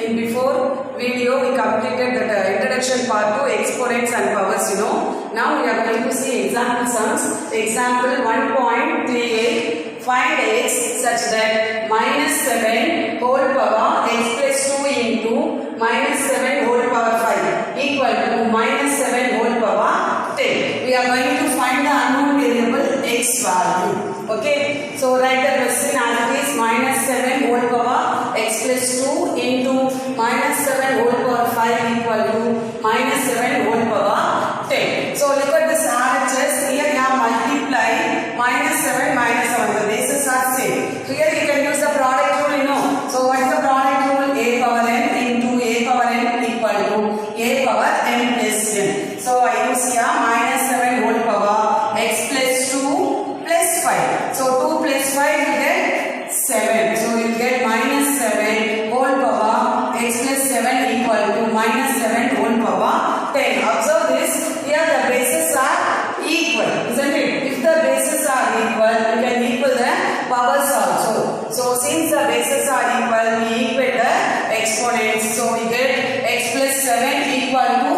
in before video we completed that introduction part to exponents and powers, you know. Now we are going to see example sums. Example 1.38. Find x such that minus 7 whole power x plus 2 into minus 7 whole power 5 equal to minus 7 whole power 10. We are going to find the unknown variable x value. Okay, so write the question as it is: minus 7 whole power x plus 2 into minus 7 whole power 5 equal to minus 7 whole power 10. So look at this RHS. Here you have multiplied minus 7 minus 7. The bases are same. So here you can use the product rule, you know. So what is the product rule? A power n into a power n equal to a power n plus n. So I use here minus 7 whole power x plus 2 plus 5. So 2 plus 5 you get 7. So you get minus 7 whole power x plus 7 equal to minus 7 whole power 10. Observe this. Here the bases are equal, isn't it? If the bases are equal, you can equal the powers also. So since the bases are equal, we equal the exponents. So we get x plus 7 equal to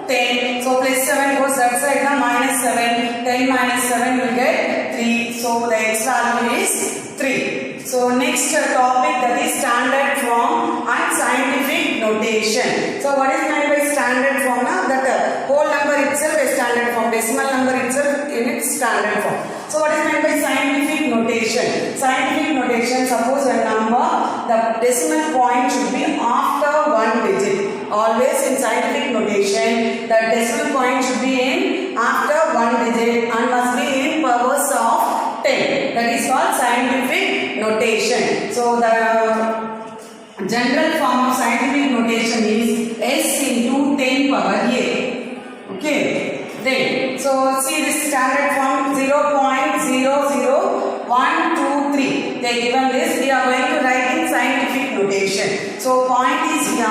10. So plus 7 goes that side, now minus 7. 10 minus 7 will get 3. So the x value is 3. So next topic, that is standard form and scientific notation. So what is meant by standard form? Now that whole number itself is standard form, decimal number itself in its standard form. So what is meant by scientific notation? Scientific notation, suppose a number, the decimal point should be after one digit. Always in scientific notation, the decimal point should be in after one digit and must be in powers of 10. That is called scientific notation. So the general form of scientific notation is s into 10 power a. Okay. Then, so see this standard form 0.00123. They given this. We are going to write in scientific notation. So point is here.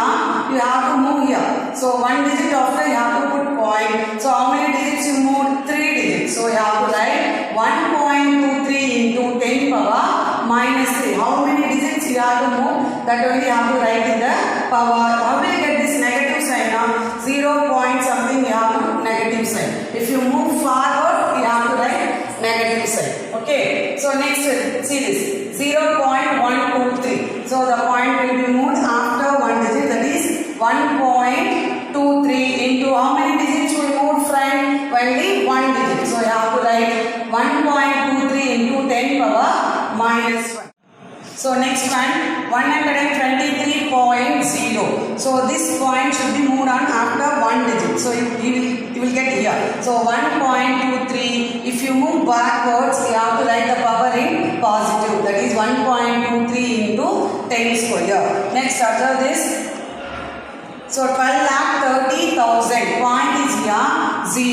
You have to move here. So one digit after you have to put point. So how many digits you move? 3 digits. So you have to write 1.23 into 10 power minus 3. How many digits you have to move? That only you have to write in the power. How will you get this negative sign now? 0 point something you have to negative sign. If you move forward, you have to write negative sign. Okay. So next, see this 0.123. So the point will be moved after one digit. That is 1.23 into how many digits will move, friend? Only one digit. So you have to write 1.23 into 10 power minus 1. So next one, 123.0. So this point should be moved on after one digit. So you will get here. So 1.23. If you move backwards, you have to write the power in positive. That is 1.23 into 10 square. Next, observe this. So 12,30,000. Point is here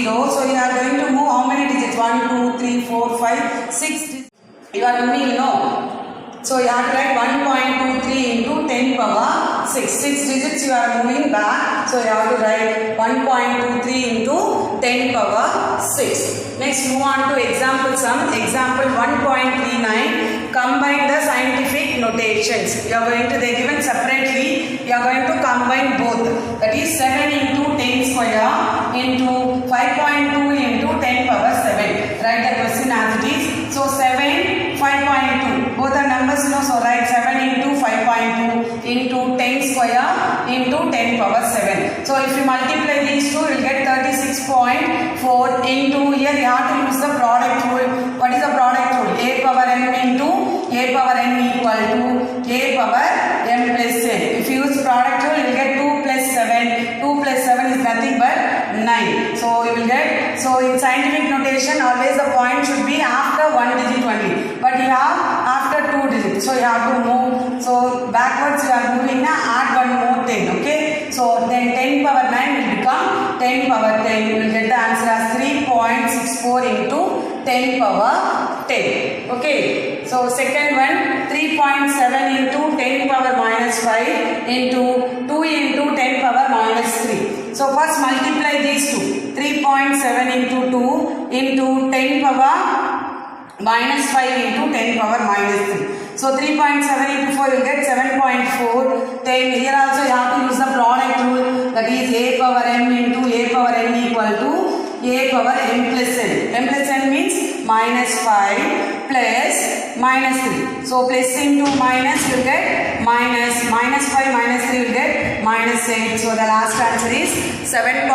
0. So you are going to move how many digits? 1, 2, 3, 4, 5, 6 digits. You are moving, no. So you have to write 1.23 into 10 power 6. 6 digits you are moving back. So you have to write 1.23 into 10 power 6. Next, move on to example sum. Example 1.39. Combine the scientific notations. You are going to, they given separately. You are going to combine both. That is 7 into 10 square into 5.2 into 10 power 7. Write the question as it is. So 7, 5.2. Both are numbers, no? So write 7 into 5.2 into 10 square into 10 power 7. So if you multiply these two, you will get 36.4 into, here you have to use the product rule. What is the product rule? A power m into a power n equal to a power m plus n. If you use product rule, you will get 2 plus 7. 2 plus 7 is nothing but 9. So you will get, so in scientific notation, always the point should be after one digit only. But you have after 2 digits. So you have to move. So backwards you are moving now, add one more 10. Okay. So then 10 power 9 will become 10 power 10. You will get the answer as 3.64 into 10 power 10. Okay. So second one, 3.7 into 10 power minus 5 into 2 into 10 power minus 3. So first multiply these two. 3.7 into 2 into 10 power minus 5 into 10 power minus 3. So 3.7 into 4 you will get 7.4. Then here also you have to use the product rule, that is a power m into a power n equal to a power m plus n. M plus n means minus 5 plus minus 3. So plus into minus you will get minus 5 minus 3 will get minus 8. So the last answer is 7.4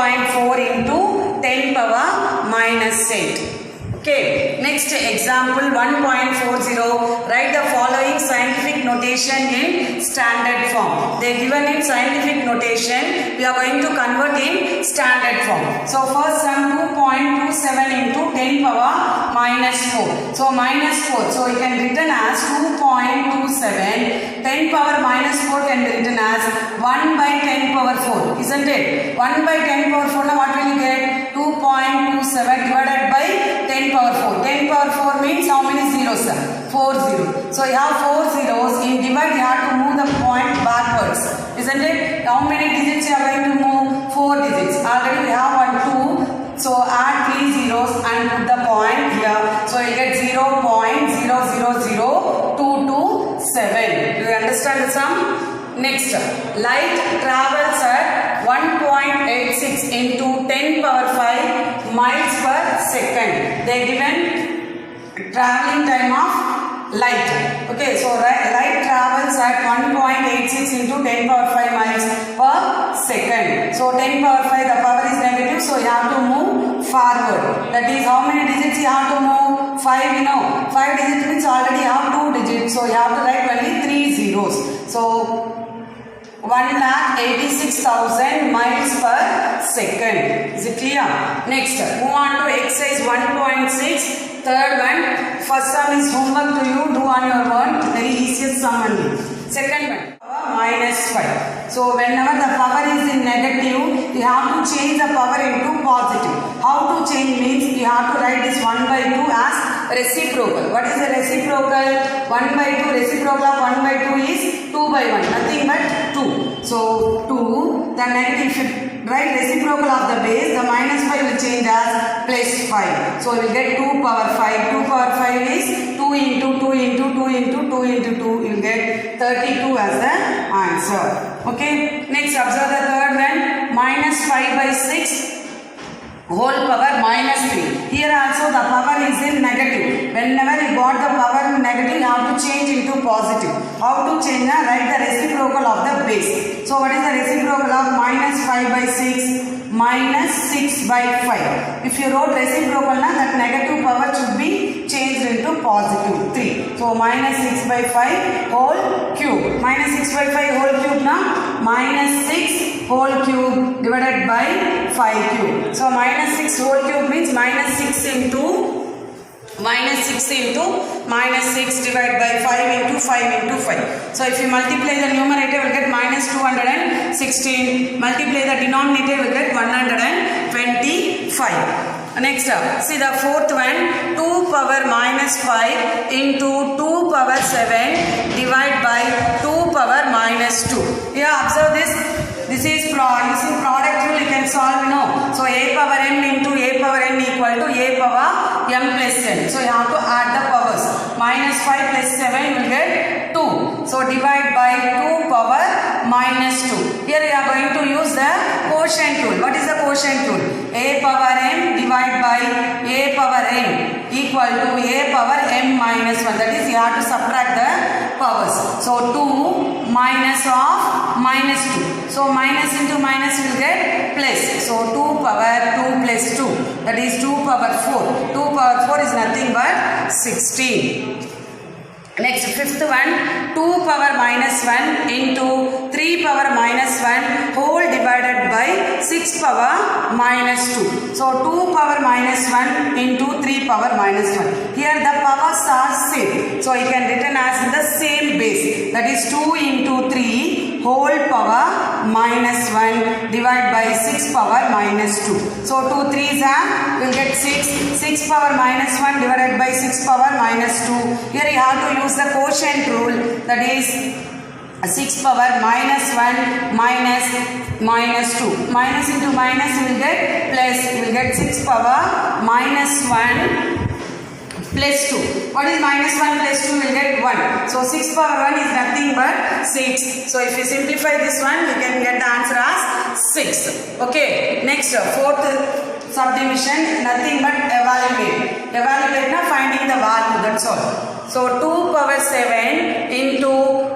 into 10 power minus 8. Okay, next example 1.40. Write the following scientific notation in standard form. They are given in scientific notation. We are going to convert in standard form. So first sum 2.27 into 10 power minus 4. So minus 4. So you can written as 2.27. 10 power minus 4 can be written as 1 by 10 power 4. Isn't it? 1 by 10 power 4. Now what will you get? 2.27 divided by 10 power 4. 10 power 4 means how many zeros? 4 zeros. So you have 4 zeros. In divide you have to move the point backwards. Isn't it? How many digits you are going to move? 4 digits. Already we have 1, 2. So add 3 zeros and put the point here. So you get 0.000227. Do you understand the sum? Next, light travels at 1.86 into 10 power 5 miles per second. They given traveling time of light. Okay, so light travels at 1.86 into 10 power 5 miles per second. So 10 power 5, the power is negative, so you have to move forward. That is how many digits you have to move? 5, you know. 5 digits means already you have 2 digits, so you have to write only 3 zeros. So 1,86,000 miles per second. Is it clear? Next, move on to exercise 1.6. Third one. First sum is homework to you. Do on your own. Very easiest sum only. Second one. Minus 5. So whenever the power is in negative, you have to change the power into positive. How to change means you have to write this 1 by 2 as reciprocal. What is the reciprocal? 1 by 2, reciprocal of 1 by 2 is 2 by 1. Nothing but 2. So 2, the negative should write reciprocal of the base. The minus 5 will change as plus 5. So we will get 2 power 5. 2 power 5 is 2 into 2 into 2 into 2 into 2. You will get 32 as the answer. Okay. Next, observe the third one. Minus 5 by 6 whole power minus 3. Here also the power is in negative. Whenever you got the power in negative, you have to change into positive. How to change? Write the reciprocal of the base. So what is the reciprocal of minus 5 by 6? Minus 6 by 5. If you wrote reciprocal, that negative power should be changed into positive 3. So minus 6 by 5 whole cube. Minus 6 by 5 whole cube now. Minus 6 whole cube divided by 5 cube. So minus 6 whole cube means minus 6 into minus 6 divided by 5 into 5 into 5. So if you multiply the numerator, you will get minus 216. Multiply the denominator, you will get 125. Next up, see the fourth one. 2 power minus 5 into 2 power 7 divided by 2 power minus 2. Here observe this. This is using product rule you can solve, no. So a power m into a power n equal to a power m plus n. So you have to add the powers. Minus 5 plus 7 will get 2. So divide by 2 power minus 2. Here we are going to use the quotient rule. What is the quotient rule? A power m divided by a power n equal to a power m minus 1. That is, you have to subtract the powers. So 2 minus of minus 2. So minus into minus will get plus. So 2 power 2 plus 2. That is 2 power 4. 2 power 4 is nothing but 16. Next, fifth one. 2 power minus 1 into 3 power minus 1 whole divided by 6 power minus 2. So 2 power minus 1 into 3 power minus 1. Here the powers are same. So you can written as the same base. That is 2 into 3 whole power minus 1 divided by 6 power minus 2. So 2 3s are, will get 6. 6 power minus 1 divided by 6 power minus 2. Here you have to use the quotient rule. That is 6 power minus 1 minus 2. Minus into minus you will get plus. You will get 6 power minus 1 plus 2. What is minus 1 plus 2? Will get 1. So 6 power 1 is nothing but 6. So if you simplify this one, you can get the answer as 6. Okay. Next, fourth subdivision, nothing but evaluate. Evaluate na finding the value, that's all. So 2 power 7 into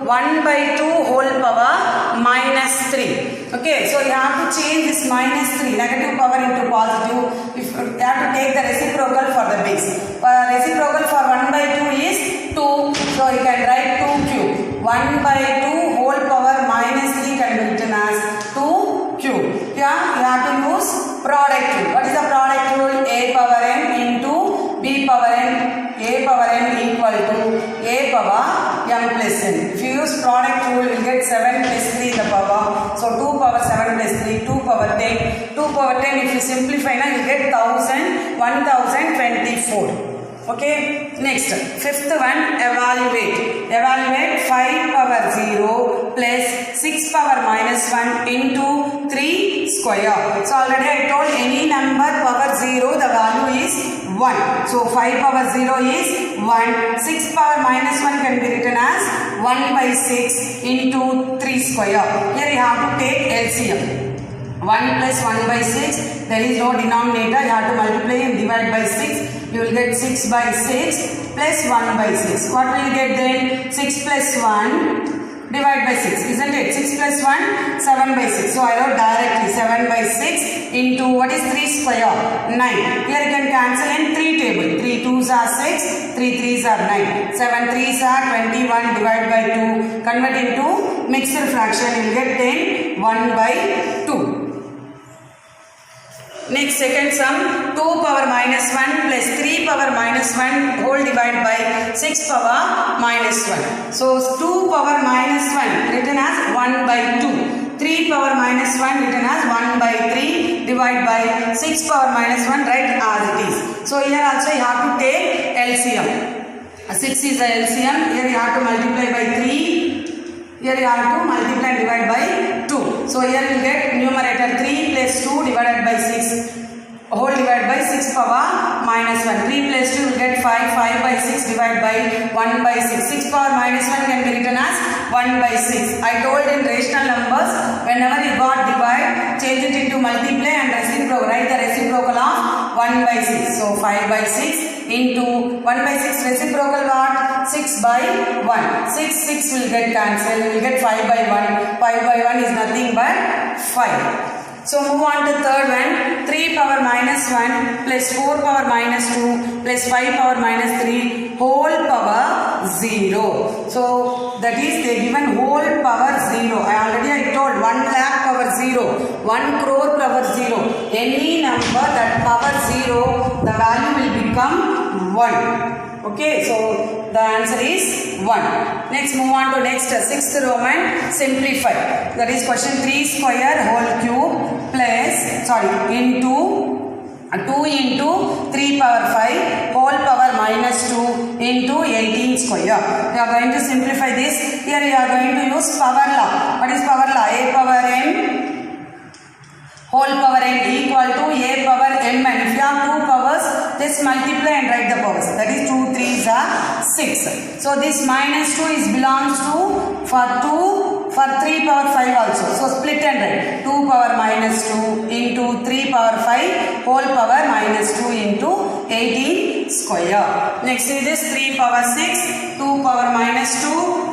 1 by 2 whole power minus 3. Okay, so you have to change this minus 3, negative power into positive. If you have to take the reciprocal for the base. Reciprocal for 1 by 2 is 2. So you can write 2 cube. 1 by 2 whole power minus 3 can be written as 2 cube. Here you have to use product rule. What is the product rule? A power n into b power n. A power n equal to a power m plus n. If you use product rule, you will get 7 plus 3 the power. So 2 power 7 plus 3, 2 power 10. 2 power 10, if you simplify now, you get 1024. Okay, next, fifth one, evaluate. Evaluate 5 power 0 plus 6 power minus 1 into 3 square. So already I told any number power 0, the value is 1. So 5 power 0 is 1. 6 power minus 1 can be written as 1 by 6 into 3 square. Here you have to take LCM. 1 plus 1 by 6, there is no denominator, you have to multiply and divide by 6. You will get 6 by 6 plus 1 by 6. What will you get then? 6 plus 1 divide by 6, isn't it? 6 plus 1, 7 by 6. So I wrote directly 7 by 6 into what is 3 square? 9. Here you can cancel in 3 table. 3 2s are 6, 3 3s are 9. 7 3s are 21, divide by 2. Convert into mixed fraction, you will get 10, 1 by 2. Next, second sum, 2 power minus 1 plus 3 power minus 1 whole divided by 6 power minus 1. So 2 power minus 1 written as 1 by 2. 3 power minus 1 written as 1 by 3 divided by 6 power minus 1, write as it is. So here also you have to take LCM. 6 is the LCM. Here you have to multiply by 3. Here you have to multiply and divide by 2. So here you will get numerator 3 plus 2 divided by 6 whole divided by 6 power minus 1. 3 plus 2 will get 5. 5 by 6 divided by 1 by 6. 6 power minus 1 can be written as 1 by 6. I told in rational numbers, whenever you got divide, change it into multiply and reciprocal. Write the reciprocal of 1 by 6. So 5 by 6 into 1 by 6 reciprocal what? 6 by 1. 6 will get cancelled. You will get 5 by 1. 5 by 1 is nothing but 5. So move on to third one. 3 power minus 1 plus 4 power minus 2 plus 5 power minus 3 whole power 0. So that is they given whole power 0. I told 1 lakh power 0. 1 crore power 0. Any number that power 0, the value will become 1. Okay, so the answer is 1. Next, move on to next, sixth Roman, simplify. That is question 3 square whole cube plus, into 2 into 3 power 5 whole power minus 2 into 18 square. We are going to simplify this. Here we are going to use power law. What is power law? A power n whole power n equal to a power m, and if you have 2 powers, just multiply and write the powers. That is 2 3s are 6. So this minus 2 is belongs to for 3 power 5 also. So split and write 2 power minus 2 into 3 power 5 whole power minus 2 into 18 square. Next is this 3 power 6, 2 power minus 2.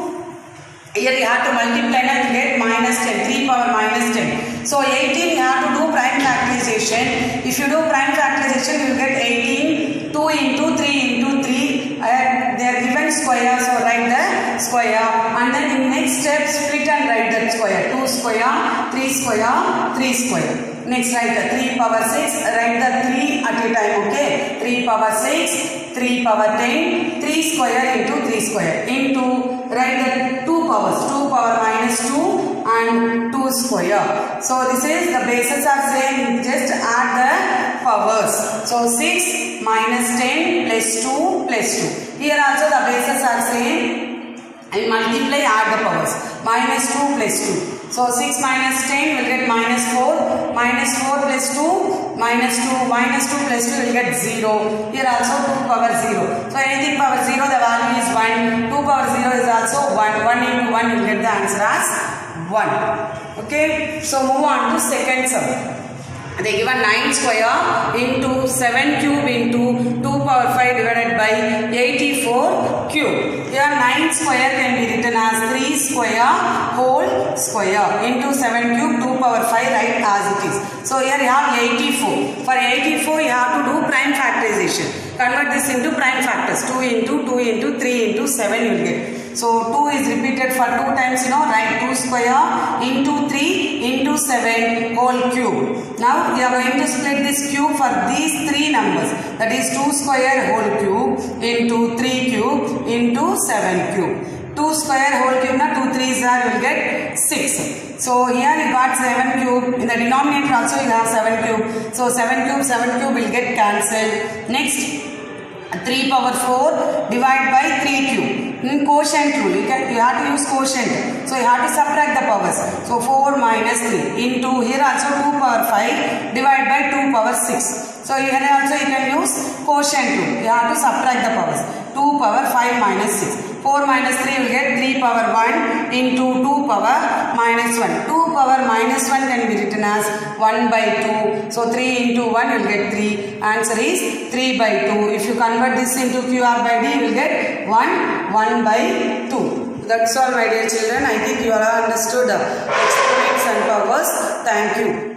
Here you have to multiply and get minus 10, 3 power minus 10. So 18 you have to do prime factorization. If you do prime factorization, you will get 18, 2 into 3 into 3. They are given square, so write the square. And then in next step, split and write that square. 2 square, 3 square, 3 square. Next, write the 3 power 6, write the 3 at a time, okay? 3 power 6, 3 power 10, 3 square into 3 square, into, write the 2 powers, 2 power minus 2 and 2 square. So this is, the bases are same, just add the powers. So 6 minus 10 plus 2 plus 2. Here also the bases are same. I multiply, add the powers. Minus 2 plus 2. So 6 minus 10 will get minus 4. Minus 4 plus 2, minus 2. Minus 2 plus 2 will get 0. Here also 2 power 0. So anything power 0, the value is 1. 2 power 0 is also 1. 1 into 1, you will get the answer as 1. Okay. So move on to second sum. They given 9 square into 7 cube into 2 power 5 divided by 84 cube. Here 9 square can be written as 3 square whole square into 7 cube 2 power 5, right, as it is. So here you have 84. For 84 you have to do prime factorization. Convert this into prime factors. 2 into 3 into 7 you will get. So 2 is repeated for 2 times, write 2 square into 3 into 7 whole cube. Now we are going to split this cube for these 3 numbers. That is 2 square whole cube into 3 cube into 7 cube. 2 square whole cube, 2 3s are, you will get 6. So here you got 7 cube. In the denominator also you have 7 cube. So 7 cube will get cancelled. Next, 3 power 4 divide by 3 cube. In quotient rule, you have to use quotient. So you have to subtract the powers. So 4 minus 3 into, here also 2 power 5 divide by 2 power 6. So here also you can use quotient rule. You have to subtract the powers. 2 power 5 minus 6. 4 minus 3 will get 3 power 1 into 2 power minus 1. 2 power minus 1 can be written as 1 by 2. So 3 into 1 you will get 3. Answer is 3 by 2. If you convert this into QR by D, you will get 1 by 2. That's all, my dear children. I think you all understood exponents and powers. Thank you.